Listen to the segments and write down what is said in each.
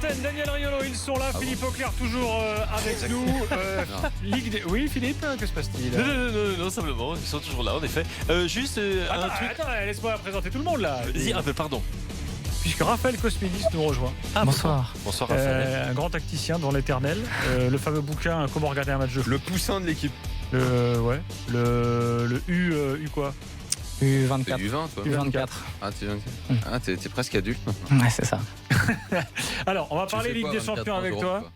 l'antenne, Daniel Riolo, ils sont là. Philippe Auclair toujours avec nous. Ligue des... Oui, Philippe, que se passe-t-il? Non, simplement, ils sont toujours là, en effet. Juste un truc. Attends, laisse-moi présenter tout le monde là. Vas-y, un peu, pardon. Puisque Raphaël Cosmidis nous rejoint. Bonsoir. Bonsoir, Raphaël. Un grand tacticien dans l'éternel. Le fameux bouquin Comment regarder un match de foot. Le poussin de l'équipe. Le U quoi? U24. T'es U20 toi. U24. Ah, t'es presque adulte maintenant. Ouais, c'est ça. Alors, on va Tu parler fais Ligue quoi, des 24 Champions ans avec d'Europe, toi.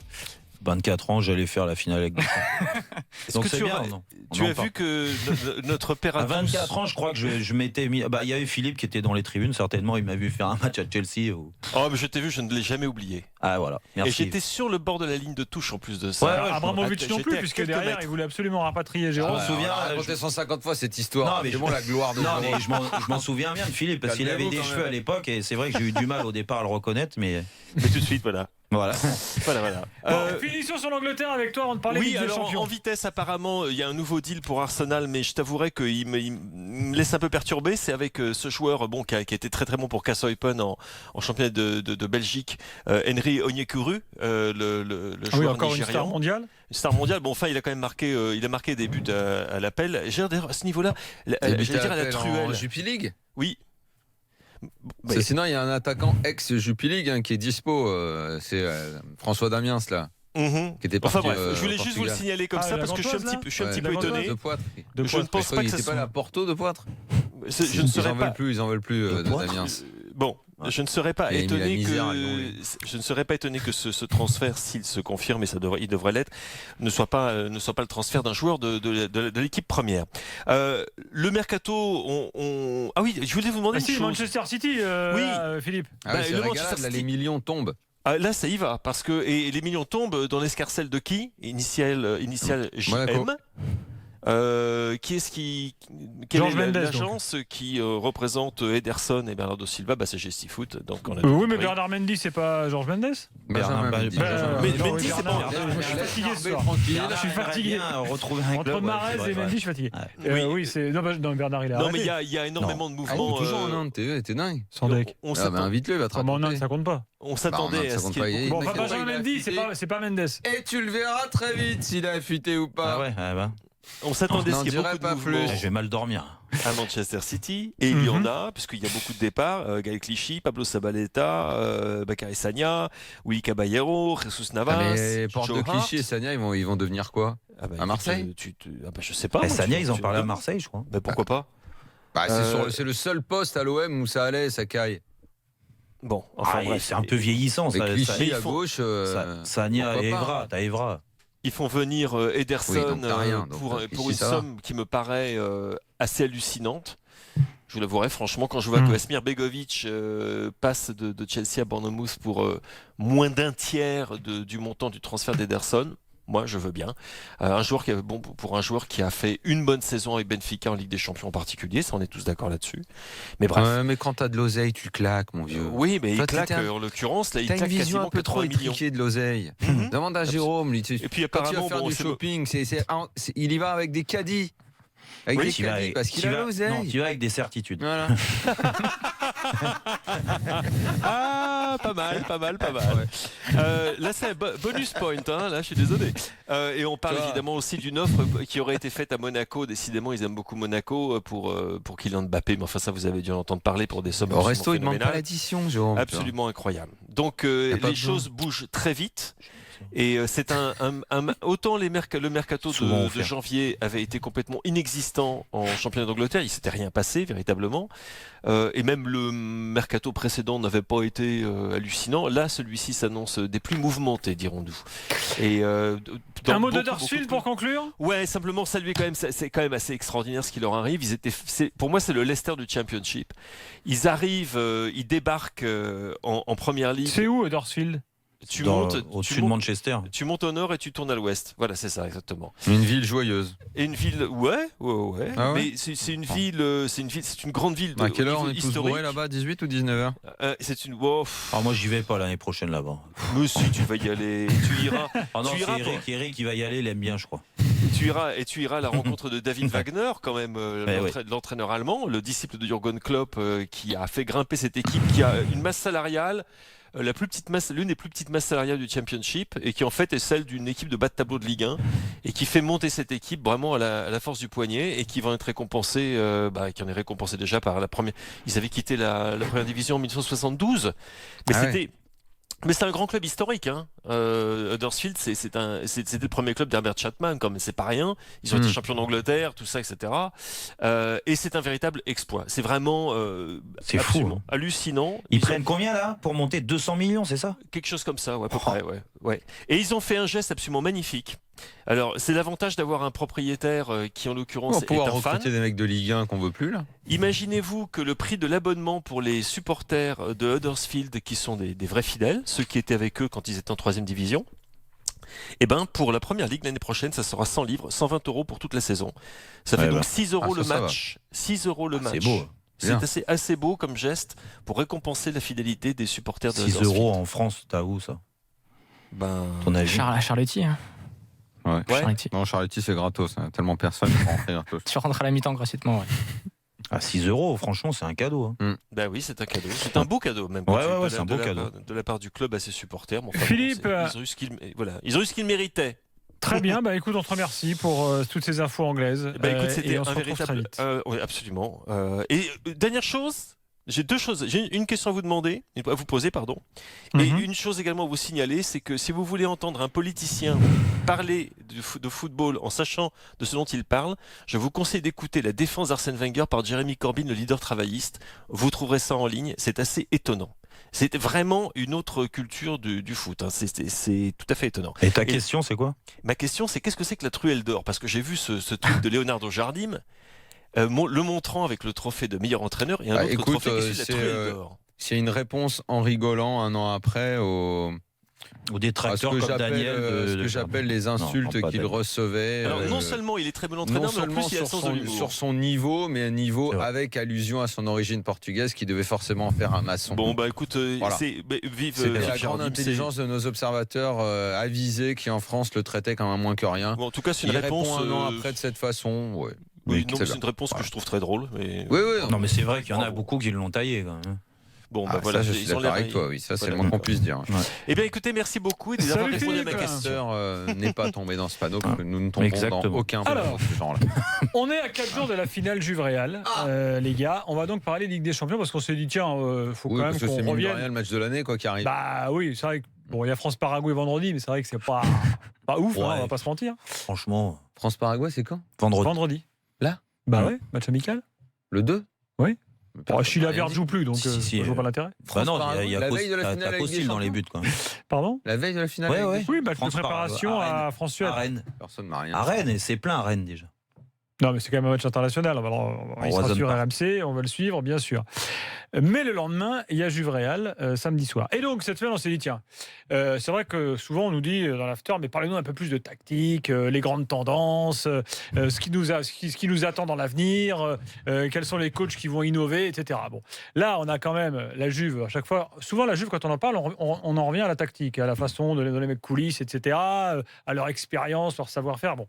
24 ans, j'allais faire la finale avec Donc c'est bien, non? Tu as vu que notre père à 24 ans, je crois que je m'étais mis. Bah, il y avait Philippe qui était dans les tribunes, certainement, il m'a vu faire un match à Chelsea. Oh, mais je t'ai vu, je ne l'ai jamais oublié. Ah, voilà. Merci. Et j'étais sur le bord de la ligne de touche en plus de ça. Ouais, Abramovich non plus, J'étais à puisque quelques derrière, mètres. il voulait absolument rapatrier Jérôme. Je me souviens. On a raconté 150 fois cette histoire. Non, mais C'est bon, la gloire de Non, Jérôme. mais je m'en souviens bien de Philippe, parce qu'il avait Calmez-vous, des quand cheveux même. à l'époque, et c'est vrai que j'ai eu du mal au départ à le reconnaître, mais Mais tout de suite, voilà. voilà. Voilà. Bon, finissons sur l'Angleterre avec toi avant de parler Oui, Ligue des alors Champions. en vitesse, apparemment, il y a un nouveau deal pour Arsenal, mais je t'avouerai qu'il me laisse un peu perturbé. C'est avec ce joueur qui a été très très bon pour Kassel-Eupen en championnat de Belgique, Henry Onyekuru, le Ah oui, joueur encore une nigérian. star mondiale. Star mondial. Bon, enfin, il a quand même marqué, il a marqué des buts à l'appel. D'ailleurs, à ce niveau-là, j'allais dire à la En truelle. Jupiler League. Oui. Parce que sinon, il y a un attaquant ex-Jupiler League qui est dispo. C'est François Damiens, là. Mhm. Qui était Enfin parti, bref, je voulais juste vous le Portugal. signaler comme Ah, ça la parce que je suis un Gantoise, petit peu, je suis un Ouais, petit la peu Gantoise, étonné. De Poitre. Je ne pense pas que il ça était pas soit. à Porto de Poitre. Je ne serais pas. Ils en veulent plus de Damiens. Bon, je ne serais pas Il a mis la étonné misère, que lui. je ne serais pas étonné que ce transfert, s'il se confirme, et il devrait l'être, ne soit pas le transfert d'un joueur de l'équipe première. Le mercato, ah oui, je voulais vous demander Ah une si, chose. Manchester City, Philippe. Ah ouais, c'est le la Manchester galade, là, City- les millions tombent. Ah, là, ça y va parce que et les millions tombent dans l'escarcelle de qui? Initial Monaco. JM. Qui est-ce qui quelle Georges est Mendes, l'agence qui représente Ederson et Bernardo Silva? Bah, c'est Gestifoot. Donc on a Oui, mais Bernard Mendy, c'est pas Georges Mendes. Benjamin Mendy. Mais non, Mendy, c'est Bernard, pas- je suis fatigué ce soir. Tranquille. Je suis fatigué. Retrouver un Entre club, Mahrez c'est vrai, et Mendy, je suis fatigué. Ouais. Oui, c'est. Non, Bernard, il a Non, mais arrêté. il y a énormément de Ah, il mouvements. est toujours en Inde, t'es dingue. Sans deck. On Ah, s'attend- bah, invite-le, il va te Ah, bon, non, raconter. ça compte pas. on s'attendait Bah, à ça ce compte qu'il y ait pas. beaucoup- Bon, mec, enfin, Benjamin il a Mendy, affûté. c'est pas Mendes. Et tu le verras très vite s'il a affûté ou pas. Ah ouais, ah bah. On s'attendait à ce N'en qu'il y ait dirai beaucoup de pas mouvements plus. Je vais mal dormir. à Manchester City, et il y en a, puisqu'il y a beaucoup de départs. Gaël Clichy, Pablo Zabaleta, Bakary Sagna, Willy Caballero, Jesus Navas, Ah, mais Porte de Joe Clichy et Hart. Sagna, ils vont devenir quoi? Ah bah, à Marseille Je sais pas. Et moi, Sagna, tu- ils en tu- parlaient à Marseille, je crois. Mais pourquoi pas? Bah, Euh, c'est le seul poste à l'OM où ça allait, ça caille. Bon, enfin Ah, bref. c'est un peu vieillissant. Avec Ça, Clichy ils à font- gauche. Sagna pourquoi et pas. Evra, t'as Evra. Ils font venir Oui, Ederson donc t'as rien, donc pour Clichy, une ça va. somme qui me paraît assez hallucinante. Je vous l'avouerai, franchement, quand je vois que Asmir Begovic passe de Chelsea à Bournemouth pour moins d'un tiers du montant du transfert d'Ederson, moi je veux bien. Pour un joueur qui a fait une bonne saison avec Benfica en Ligue des Champions en particulier, ça on est tous d'accord là-dessus. Mais bref. Ouais, mais quand t'as de l'oseille, tu claques, mon vieux. Oui, mais Toi, il claque, t'as en l'occurrence, là, il T'as une claque vision quasiment un peu trop 80 millions. étriquée de l'oseille. Mhm. Demande à Jérôme, lui. Et puis Quand il va apparemment, faire bon, du c'est- shopping, il y va avec des caddies. Avec Oui, des Tu vas caddies, avec- parce qu'il tu a vas- non, l'oseille. tu vas avec des certitudes. Voilà. Ah, pas mal. Là, c'est un bonus point, hein, là, je suis désolé. Et on parle Toi. évidemment aussi d'une offre qui aurait été faite à Monaco. Décidément, ils aiment beaucoup Monaco pour Kylian Mbappé. Mais enfin, ça, vous avez dû en entendre parler pour des sommes Au resto, il absolument demande pas phénoménales. l'addition, Jérôme. Absolument incroyable. Donc, Y a pas les besoin. choses bougent très vite. Et c'est autant le mercato Souvent de offert. janvier avait été complètement inexistant en championnat d'Angleterre, il s'était rien passé véritablement, et même le mercato précédent n'avait pas été hallucinant. Là, celui-ci s'annonce des plus mouvementés, dirons-nous. Et Un mot de Huddersfield pour conclure. Ouais, simplement saluer quand même, c'est quand même assez extraordinaire ce qui leur arrive. Pour moi, c'est le Leicester du Championship. Ils arrivent, ils débarquent en première ligue. C'est où Huddersfield? Tu Dans- montes, au-dessus de Manchester. tu montes au nord et tu tournes à l'ouest. Voilà, c'est ça exactement. Une ville joyeuse. Et une ville, ouais. Ah ouais Mais c'est une ville, c'est une grande ville. À quelle heure au on niveau est tous historique. bourrés là-bas? 18 ou 19h? C'est une. Oh, Ah, moi, j'y vais pas l'année prochaine là-bas. monsieur, tu vas y aller. Tu iras. Ah non, Tu c'est iras Eric qui va y aller, il aime bien, je crois. Tu iras à la rencontre de David Wagner, quand même, Ouais. l'entraîneur allemand, le disciple de Jürgen Klopp, qui a fait grimper cette équipe, qui a une masse salariale. l'une des plus petites masses salariales du Championship et qui en fait est celle d'une équipe de bas de tableau de Ligue 1 et qui fait monter cette équipe vraiment à la force du poignet et qui va être récompensée, qui en est récompensée déjà par la première. Ils avaient quitté la première division en 1972, mais Mais c'est un grand club historique, hein. Huddersfield, c'était le premier club d'Herbert Chapman, comme c'est pas rien. Ils ont été champions d'Angleterre, tout ça, etc. Et c'est un véritable exploit. C'est vraiment c'est fou, hallucinant. Ils prennent combien là pour monter 200 millions, c'est ça? Quelque chose comme ça, à peu près, ouais. Et ils ont fait un geste absolument magnifique. Alors, c'est l'avantage d'avoir un propriétaire qui, en l'occurrence, est un fan. On va pouvoir recruter des mecs de Ligue 1 qu'on veut plus, là. Imaginez-vous que le prix de l'abonnement pour les supporters de Huddersfield, qui sont des vrais fidèles, ceux qui étaient avec eux quand ils étaient en 3e division, eh ben, pour la première ligue l'année prochaine, ça sera 100 livres, 120 € pour toute la saison. Ça fait donc 6 € le match. 6 € le match. C'est beau. C'est assez beau comme geste pour récompenser la fidélité des supporters de 6 Huddersfield. € en France, t'as où ça? Ton avis? Charletti. Hein. Ouais. Charletti. Non, Charletti, c'est gratos. Hein. Tellement personne ne peut rentrer gratos. Tu rentres à la mi-temps gratuitement. Ouais. À 6 €, franchement, c'est un cadeau. Hein. Bah oui, c'est un cadeau. C'est un beau cadeau, même. Ouais, c'est un beau cadeau. De la part du club à ses supporters. Bon, Philippe, ils ont eu ce qu'ils méritaient. Très bien, écoute, on te remercie pour toutes ces infos anglaises. Écoute, c'était on se un retrouve très véritable. vite. Oui, absolument. Et dernière chose. J'ai deux choses. J'ai une question à vous demander, à vous poser, pardon. Et une chose également à vous signaler, c'est que si vous voulez entendre un politicien parler de football en sachant de ce dont il parle, je vous conseille d'écouter la défense d'Arsène Wenger par Jeremy Corbyn, le leader travailliste. Vous trouverez ça en ligne. C'est assez étonnant. C'est vraiment une autre culture du foot. Hein. C'est tout à fait étonnant. Et ta question, c'est quoi? Ma question, c'est qu'est-ce que c'est que la truelle d'or? Parce que j'ai vu ce truc de Leonardo Jardim. Le montrant avec le trophée de meilleur entraîneur et un autre trophée qui est celui de la truelle d'or. C'est une réponse en rigolant un an après aux détracteurs comme Daniel. Ce que j'appelle les insultes qu'il recevait. Alors non seulement il est très bon entraîneur, mais en plus il a le sens de l'humour. Sur son niveau, mais un niveau avec allusion à son origine portugaise qui devait forcément faire un maçon. Bon écoute, c'est la grande intelligence de nos observateurs avisés qui en France le traitaient comme un moins que rien. Bon, en tout cas, c'est une réponse. Répond un an après de cette façon, ouais. Oui, c'est une réponse que je trouve très drôle. Mais... Oui. Non, mais c'est vrai qu'il y en a beaucoup qui l'ont taillé quand même. Bon, voilà, je suis d'accord avec toi, oui, ça c'est le moins qu'on puisse dire. Ouais. Eh bien, écoutez, merci beaucoup d'avoir répondu à ma question. N'est pas tombé dans ce panneau, parce que nous ne tombons dans aucun panneau de ce genre-là. On est à 4 jours de la finale Juve-Real, les gars. On va donc parler Ligue des Champions parce qu'on s'est dit, tiens, faut quand même qu'on revienne. C'est le match de l'année, quoi, qui arrive. Bah oui, c'est vrai que il y a France-Paraguay vendredi, mais c'est vrai que c'est pas ouf, on va pas se mentir. Franchement. France-Paraguay, c'est quand? Vendredi. Là? Bah ouais, match amical. Le 2? Oui. Chila Vert joue plus, donc je vois pas l'intérêt. Non, il y a Costil dans les buts quand même. Pardon? La veille de la finale. Oui, match de préparation à France-Suède. À Rennes. Personne n'a rien. À Rennes, et c'est plein à Rennes déjà. Non, mais c'est quand même un match international. Il sera sur RMC, on va le suivre, bien sûr. Mais le lendemain, il y a Juve-Real, samedi soir. Et donc, cette semaine, on s'est dit, tiens, c'est vrai que souvent, on nous dit dans l'after, mais parlez-nous un peu plus de tactique, les grandes tendances, ce qui nous attend dans l'avenir, quels sont les coachs qui vont innover, etc. Bon, là, on a quand même la Juve, à chaque fois. Souvent, la Juve, quand on en parle, on en revient à la tactique, à la façon de les mecs coulisses, etc., à leur expérience, leur savoir-faire. Bon.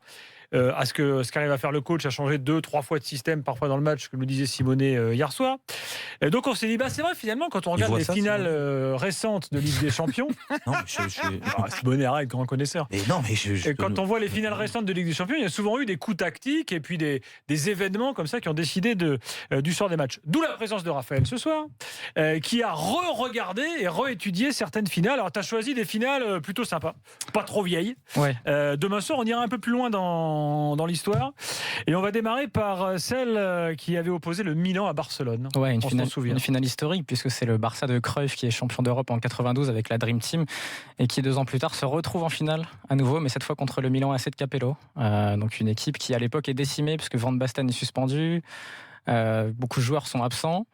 À ce qu'arrive à faire le coach, à changer 2-3 fois de système parfois dans le match, comme le disait Simonet hier soir. Donc on s'est dit, c'est vrai finalement, quand on regarde les finales récentes de Ligue des Champions. Non, mais Simonet, arrête, grand connaisseur. Et non, mais quand on voit les finales récentes de Ligue des Champions, il y a souvent eu des coups tactiques et puis des événements comme ça qui ont décidé du sort des matchs. D'où la présence de Raphaël ce soir, qui a re-regardé et re-étudié certaines finales. Alors tu as choisi des finales plutôt sympas, pas trop vieilles. Ouais. Demain soir, on ira un peu plus loin dans l'histoire. Et on va démarrer par celle qui avait opposé le Milan à Barcelone. Ouais, une finale historique, puisque c'est le Barça de Cruyff qui est champion d'Europe en 92 avec la Dream Team et qui 2 ans plus tard se retrouve en finale à nouveau, mais cette fois contre le Milan AC de Capello. Donc une équipe qui à l'époque est décimée puisque Van Basten est suspendu, beaucoup de joueurs sont absents.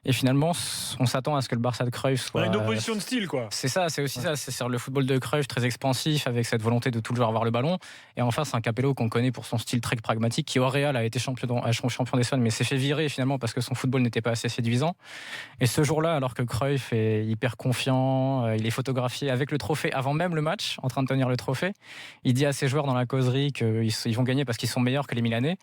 Et finalement, on s'attend à ce que le Barça de Cruyff soit... une opposition de style, quoi. C'est ça, c'est aussi ça. C'est le football de Cruyff très expansif, avec cette volonté de toujours avoir le ballon. Et en face, un Capello qu'on connaît pour son style très pragmatique, qui au Real a été champion d'Espagne, mais s'est fait virer finalement parce que son football n'était pas assez séduisant. Et ce jour-là, alors que Cruyff est hyper confiant, il est photographié avec le trophée avant même le match, en train de tenir le trophée, il dit à ses joueurs dans la causerie qu'ils vont gagner parce qu'ils sont meilleurs que les Milanais.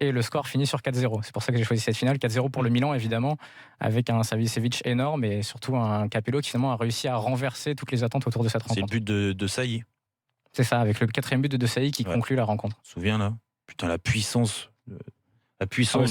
et le score finit sur 4-0. C'est pour ça que j'ai choisi cette finale, 4-0 pour le Milan évidemment, avec un Savicevic énorme et surtout un Capello qui finalement a réussi à renverser toutes les attentes autour de cette rencontre. C'est le but de Saï. C'est ça, avec le 4e but de Saï qui conclut la rencontre. Tu te souviens là? Putain, la puissance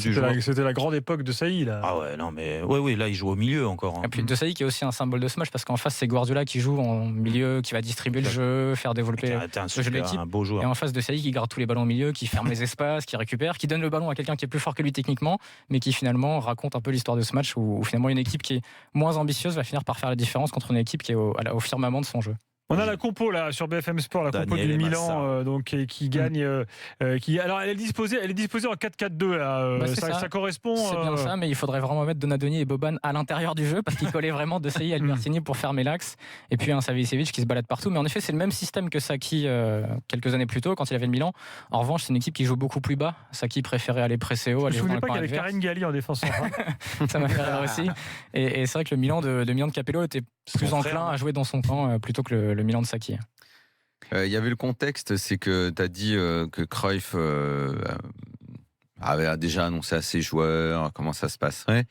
du joueur. C'était la grande époque de Saï là. Ah ouais, non mais ouais, là il joue au milieu encore. Et puis de Saï qui est aussi un symbole de ce match parce qu'en face c'est Guardiola qui joue en milieu, qui va distribuer le jeu, faire développer le jeu de l'équipe. Un beau joueur. Et en face de Saï qui garde tous les ballons au milieu, qui ferme les espaces, qui récupère, qui donne le ballon à quelqu'un qui est plus fort que lui techniquement, mais qui finalement raconte un peu l'histoire de ce match où finalement une équipe qui est moins ambitieuse va finir par faire la différence contre une équipe qui est au firmament de son jeu. On a la compo là sur BFM Sport, la compo du Milan qui gagne. Alors elle est disposée en 4-4-2 là. Ça correspond. C'est bien ça, mais il faudrait vraiment mettre Donadoni et Boban à l'intérieur du jeu parce qu'ils collaient vraiment de Saï à Albertini pour fermer l'axe. Et puis un Savicevic qui se balade partout. Mais en effet, c'est le même système que Saki quelques années plus tôt quand il avait le Milan. En revanche, c'est une équipe qui joue beaucoup plus bas. Saki préférait aller presser haut. Je me souviens pas qu'il y avait Karine Galli en défense centrale. Ça m'a fait rire aussi. Et c'est vrai que le Milan de Capello était plus enclin à jouer dans son camp plutôt que le Milan de Saki. Il y avait le contexte, c'est que tu as dit que Cruyff avait déjà annoncé à ses joueurs comment ça se passerait.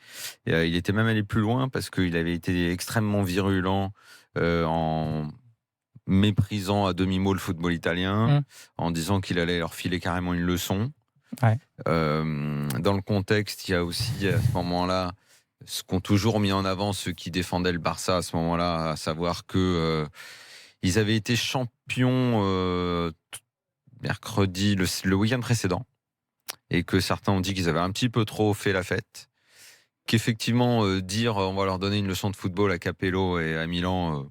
Et, il était même allé plus loin parce qu'il avait été extrêmement virulent en méprisant à demi-mot le football italien, en disant qu'il allait leur filer carrément une leçon. Ouais. Dans le contexte, il y a aussi à ce moment-là ce qu'ont toujours mis en avant ceux qui défendaient le Barça à ce moment-là, à savoir que ils avaient été champions mercredi, le week-end précédent, et que certains ont dit qu'ils avaient un petit peu trop fait la fête, qu'effectivement dire on va leur donner une leçon de football à Capello et à Milan,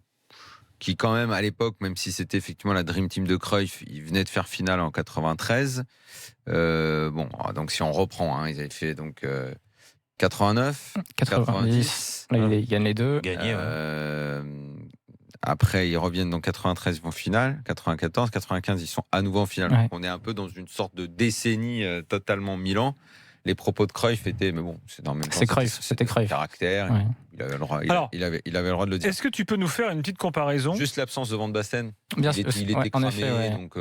qui quand même à l'époque, même si c'était effectivement la Dream Team de Cruyff, ils venaient de faire finale en 93. Donc si on reprend, ils avaient fait donc 89, 90. Là, ils gagnent les deux. Gagné, Après, ils reviennent dans 93, ils vont en finale. 94, 95, ils sont à nouveau en finale. Ouais. Donc, on est un peu dans une sorte de décennie totalement Milan. Les propos de Cruyff étaient, mais bon, c'est dans le même temps. C'était Cruyff. Caractère. Ouais. Il avait le droit. Alors, il avait le droit de le dire. Est-ce que tu peux nous faire une petite comparaison? Juste l'absence de Van Basten. Bien sûr. Il était en cramé, effet, donc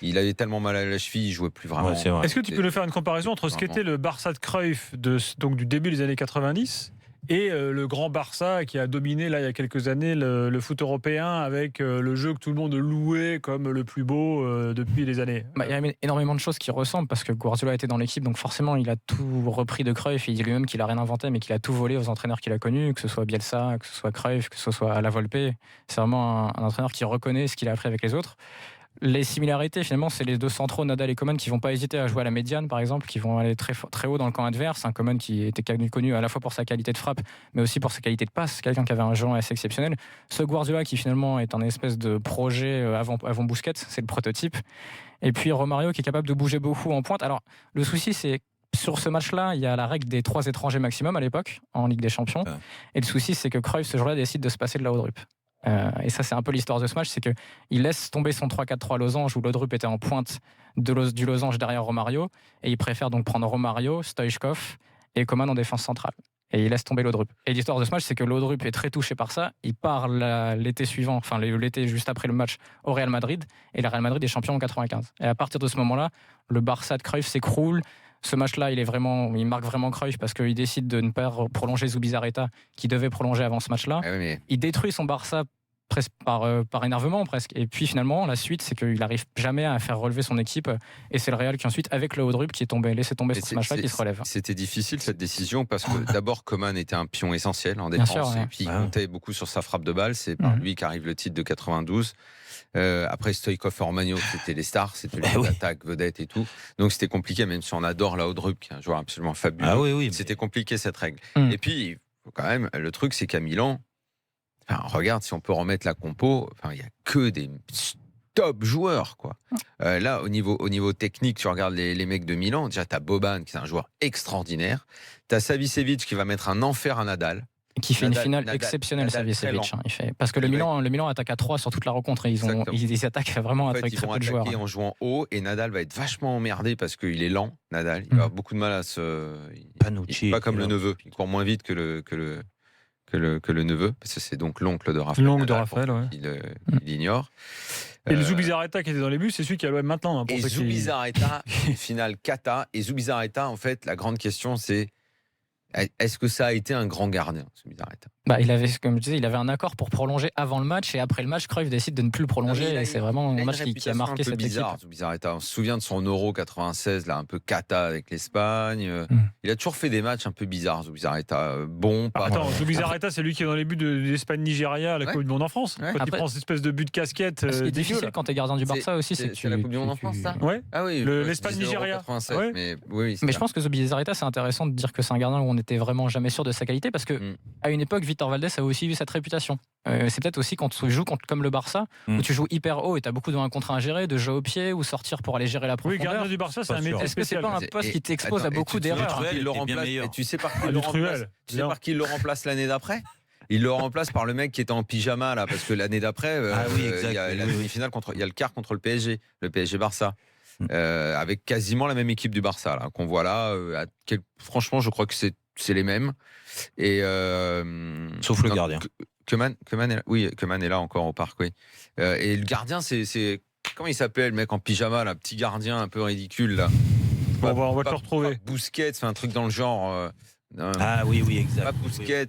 il avait tellement mal à la cheville, il jouait plus vraiment. Ouais, c'est vrai. Est-ce que tu peux nous faire une comparaison entre ce qu'était le Barça de Cruyff donc du début des années 90 et le grand Barça qui a dominé là il y a quelques années le foot européen avec le jeu que tout le monde louait comme le plus beau depuis des années? Il y a énormément de choses qui ressemblent parce que Guardiola était dans l'équipe, donc forcément il a tout repris de Cruyff. Il dit lui-même qu'il a rien inventé, mais qu'il a tout volé aux entraîneurs qu'il a connus, que ce soit Bielsa, que ce soit Cruyff, que ce soit La Volpe. C'est vraiment un entraîneur qui reconnaît ce qu'il a appris avec les autres. Les similarités, finalement, c'est les deux centraux, Nadal et Coman, qui vont pas hésiter à jouer à la médiane, par exemple, qui vont aller très haut dans le camp adverse. Un Coman qui était connu à la fois pour sa qualité de frappe, mais aussi pour sa qualité de passe, quelqu'un qui avait un jeu assez exceptionnel. Ce Guardiola, qui finalement est un espèce de projet avant Busquets, c'est le prototype. Et puis Romario, qui est capable de bouger beaucoup en pointe. Alors, le souci, c'est sur ce match-là, il y a la règle des 3 étrangers maximum à l'époque, en Ligue des Champions. Et le souci, c'est que Cruyff, ce jour-là, décide de se passer de la Laudrup. Et ça, c'est un peu l'histoire de ce match, c'est qu'il laisse tomber son 3-4-3 losange où Laudrup était en pointe du losange derrière Romario, et il préfère donc prendre Romario, Stoichkov et Coman en défense centrale. Et il laisse tomber Laudrup. Et l'histoire de ce match, c'est que Laudrup est très touché par ça. Il part l'été suivant, enfin l'été juste après le match, au Real Madrid, et le Real Madrid est champion en 95. Et à partir de ce moment-là, le Barça de Cruyff s'écroule. Ce match-là, il marque vraiment Cruyff parce qu'il décide de ne pas prolonger Zubizarreta, qui devait prolonger avant ce match-là. Il détruit son Barça par énervement presque. Et puis finalement, la suite, c'est qu'il n'arrive jamais à faire relever son équipe. Et c'est le Real qui ensuite, avec le Laudrup, qui est laissé tomber sur ce match-là, qui se relève. C'était difficile cette décision parce que d'abord, Coman était un pion essentiel en défense. Sûr, ouais. Et puis il comptait beaucoup sur sa frappe de balle. C'est par lui qu'arrive le titre de 92. Après Stoichkov et Romagnoli, c'était les stars, c'était les attaques vedettes et tout. Donc c'était compliqué, même si on adore Laudrup, qui est un joueur absolument fabuleux. C'était compliqué cette règle. Et puis, quand même, le truc, c'est qu'à Milan, regarde, si on peut remettre la compo, il n'y a que des top joueurs, quoi. Là, au niveau technique, tu regardes les mecs de Milan, déjà, tu as Boban, qui est un joueur extraordinaire. Tu as Savicevic, qui va mettre un enfer à Nadal. Qui fait une finale exceptionnelle, Savicevic. Le Milan attaque à 3 sur toute la rencontre. Ils attaquent vraiment avec très peu de joueurs. Ils vont attaquer en jouant haut, et Nadal va être vachement emmerdé parce qu'il est lent, Nadal. Il va avoir beaucoup de mal à se... Panucci. Pas comme le neveu. Il court moins vite que le neveu, parce que c'est donc l'oncle de Rafael. L'oncle de Rafael, ouais. Il ignore. Et le Zubizarreta qui était dans les buts, c'est celui qui a l'OM maintenant. Hein, et Zubizarreta, finale kata. Et Zubizarreta, en fait, la grande question, c'est est-ce que ça a été un grand gardien, Zubizarreta? Il avait, comme je disais, il avait un accord pour prolonger avant le match et après le match, Cruyff décide de ne plus le prolonger. Et c'est vraiment un match qui a marqué cette équipe. Zubizarreta. On se souvient de son Euro 96, là, un peu kata avec l'Espagne. Il a toujours fait des matchs un peu bizarres, Zubizarreta. Zubizarreta, c'est lui qui est dans les buts de l'Espagne-Nigeria à la Coupe du Monde en France. Quand il prend cette espèce de but de casquette. C'est difficile quand t'es gardien du Barça aussi. C'est la Coupe du Monde en France, ça? Ouais. Ah oui. L'Espagne-Nigeria. Mais je pense que Zubizarreta, c'est intéressant de dire que c'est un gardien où on n'était vraiment jamais sûr de sa qualité parce que à une époque, Victor Valdés a aussi eu cette réputation. C'est peut-être aussi quand tu joues comme le Barça, où tu joues hyper haut et tu as beaucoup de 1 contre 1 à gérer, de jeu au pied ou sortir pour aller gérer la profondeur. Oui, gardien du Barça, c'est un métier spécial. Est-ce que c'est pas un poste qui t'expose à beaucoup d'erreurs? Tu sais par qui il le remplace l'année d'après? Il le remplace par le mec qui était en pyjama là, parce que l'année d'après, il y a la demi-finale il y a le quart contre le PSG Barça. Avec quasiment la même équipe du Barça là, qu'on voit là. Franchement, je crois que c'est les mêmes. Et sauf le gardien. Koeman est là encore au parc, oui. Et le gardien, c'est comment il s'appelait le mec en pyjama, là, petit gardien un peu ridicule là. On va te le retrouver. Busquets, c'est un truc dans le genre. Oui, exact. Pas Busquets.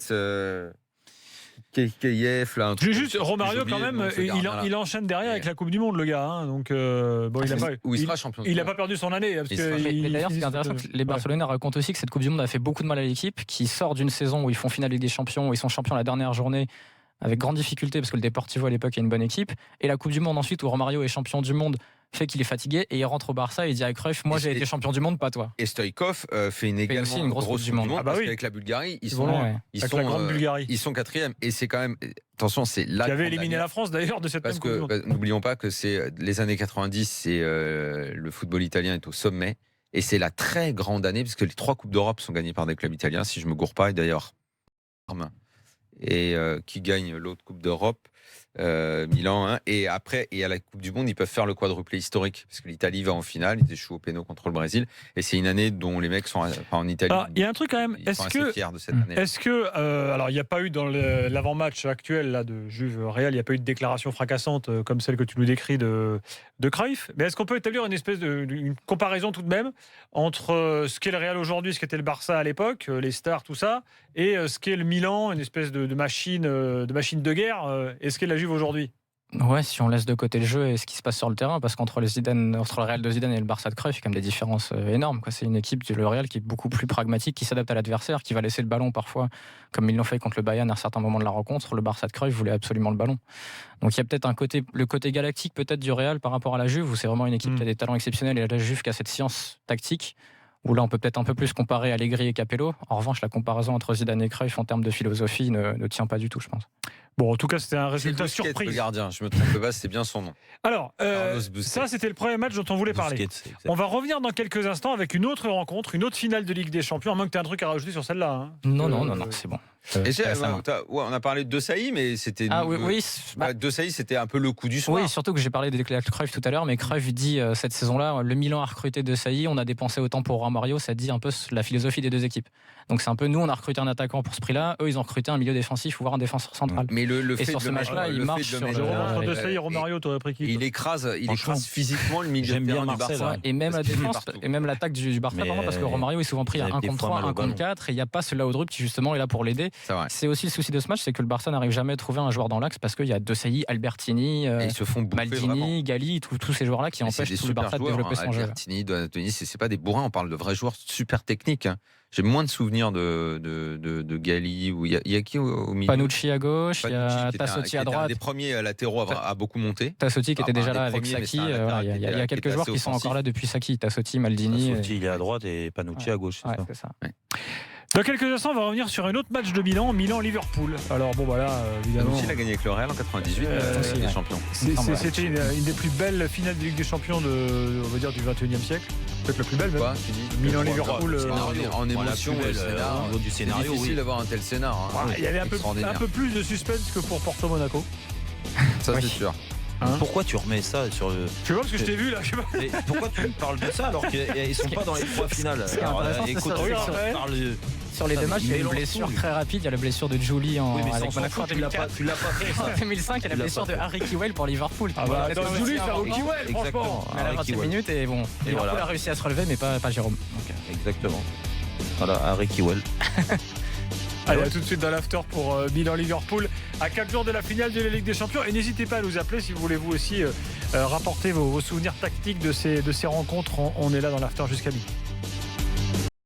Keyev, là. Juste Romario quand même, il enchaîne derrière avec la Coupe du Monde, le gars. Hein, donc il n'a pas perdu son année. Parce mais d'ailleurs, ce qui est intéressant, les Barcelonais racontent aussi que cette Coupe du Monde a fait beaucoup de mal à l'équipe, qui sort d'une saison où ils font finale Ligue des Champions, où ils sont champions la dernière journée, avec grande difficulté parce que le Deportivo à l'époque est une bonne équipe, et la Coupe du Monde ensuite où Romario est champion du monde fait qu'il est fatigué et il rentre au Barça et il dit à Cruyff, moi j'ai été champion du monde, pas toi. Et Stoïkov fait également une grosse Coupe du monde parce qu'avec la Bulgarie ils sont la grande Bulgarie, ils sont 4e et c'est quand même, attention, c'est là qui avait éliminé la France d'ailleurs de cette parce que n'oublions pas que c'est les années 90, c'est le football italien est au sommet et c'est la très grande année parce que les 3 coupes d'Europe sont gagnées par des clubs italiens, si je me gourre pas, et d'ailleurs et qui gagne l'autre coupe d'Europe, Milan, hein, et après, et à la Coupe du Monde, ils peuvent faire le quadruplé historique, parce que l'Italie va en finale, ils échouent au péno contre le Brésil, et c'est une année dont les mecs sont en Italie. Il y a un truc quand même, est-ce que alors il n'y a pas eu dans l'avant-match actuel là, de Juve Real, il n'y a pas eu de déclaration fracassante comme celle que tu nous décris de Cruyff, mais est-ce qu'on peut établir une espèce une comparaison tout de même entre ce qu'est le Real aujourd'hui, ce qu'était le Barça à l'époque, les stars, tout ça, et ce qu'est le Milan, une espèce de machine de guerre, et ce qu'est la Juve aujourd'hui? Ouais, si on laisse de côté le jeu et ce qui se passe sur le terrain, parce qu'entre le Real de Zidane et le Barça de Cruyff, il y a quand même des différences énormes. C'est une équipe du Real qui est beaucoup plus pragmatique, qui s'adapte à l'adversaire, qui va laisser le ballon parfois, comme ils l'ont fait contre le Bayern à certains moments de la rencontre. Le Barça de Cruyff voulait absolument le ballon. Donc il y a peut-être le côté galactique peut-être du Real par rapport à la Juve, où c'est vraiment une équipe qui a des talents exceptionnels, et la Juve qui a cette science tactique, où là on peut peut-être un peu plus comparer Allegri et Capello. En revanche, la comparaison entre Zidane et Cruyff en termes de philosophie ne tient pas du tout, je pense. Bon, en tout cas, c'était un résultat surprise. Le gardien, je me trompe pas, c'est bien son nom. Alors, ça, c'était le premier match dont on voulait parler. On va revenir dans quelques instants avec une autre rencontre, une autre finale de Ligue des Champions, à moins que tu aies un truc à rajouter sur celle-là. Hein. Non, c'est bon. On a parlé de De Sailly, mais c'était. De Sailly, c'était un peu le coup du soir. Oui, surtout que j'ai parlé de Cruyff tout à l'heure, mais Cruyff dit cette saison-là, le Milan a recruté De Sailly, on a dépensé autant pour Romario, ça dit un peu la philosophie des deux équipes. Donc c'est un peu, nous, on a recruté un attaquant pour ce prix-là, eux, ils ont recruté un milieu défensif, voire un défenseur central. Mais le fait sur ce match-là, il marche sur entre De Sailly et Romario, t'aurais pris qui? Il écrase physiquement le milieu de terrain du Barça. Et même la défense, et même l'attaque du Barça, parce que Romario est souvent pris à 1 contre 3, 1 contre 4, et il n'y a pas ce Laudrup qui justement est là pour l'aider. C'est aussi le souci de ce match, c'est que le Barça n'arrive jamais à trouver un joueur dans l'axe, parce qu'il y a De Sailly, Albertini, Maldini, Galli, tous ces joueurs-là qui empêchent tout le Barça de développer son jeu. Albertini, Donatoni, c'est pas des bourrins, on parle de vrais joueurs super techniques. J'ai moins de souvenirs de Galli, ou il y a qui au milieu? Panucci à gauche, il y a Tassotti à droite. Un des premiers latéraux à beaucoup monté. Tassotti qui était déjà là avec Sacchi. Il y a quelques joueurs qui sont encore là depuis Sacchi. Tassotti, Maldini. Tassotti, il est à droite et Panucci à gauche. C'est ça. Dans quelques instants, on va revenir sur un autre match de Milan-Liverpool. Alors bon, voilà, évidemment. Il a gagné avec le Real en 98, Ligue des Champions. C'était une des plus belles finales de Ligue des Champions on va dire, du 21e siècle. Peut-être la plus belle, même. Milan-Liverpool. En émotion, au niveau du scénario, c'est difficile d'avoir un tel scénar. Il y avait un peu plus de suspense que pour Porto-Monaco. Ça, c'est sûr. Pourquoi tu remets ça sur le. Je sais pas parce que je t'ai vu là. Je sais pas. Mais pourquoi tu me parles de ça alors qu'ils sont pas dans les 3 finales? Écoute, sur les deux matchs, il y a une blessure très rapide. Il y a la blessure de Julie en Monaco. Tu l'as pas fait ça. En 2005, il y a la blessure de Harry Kewell pour Liverpool. Julie, ça vaut Kewell, franchement. Elle a 28 minutes et bon, Liverpool a réussi à se relever, mais pas Jérôme. Exactement. Voilà, Harry Kewell. Allez, à tout de suite dans l'after pour Milan Liverpool à 4 jours de la finale de la Ligue des Champions. Et n'hésitez pas à nous appeler si vous voulez vous aussi rapporter vos souvenirs tactiques de ces rencontres. On est là dans l'after jusqu'à midi.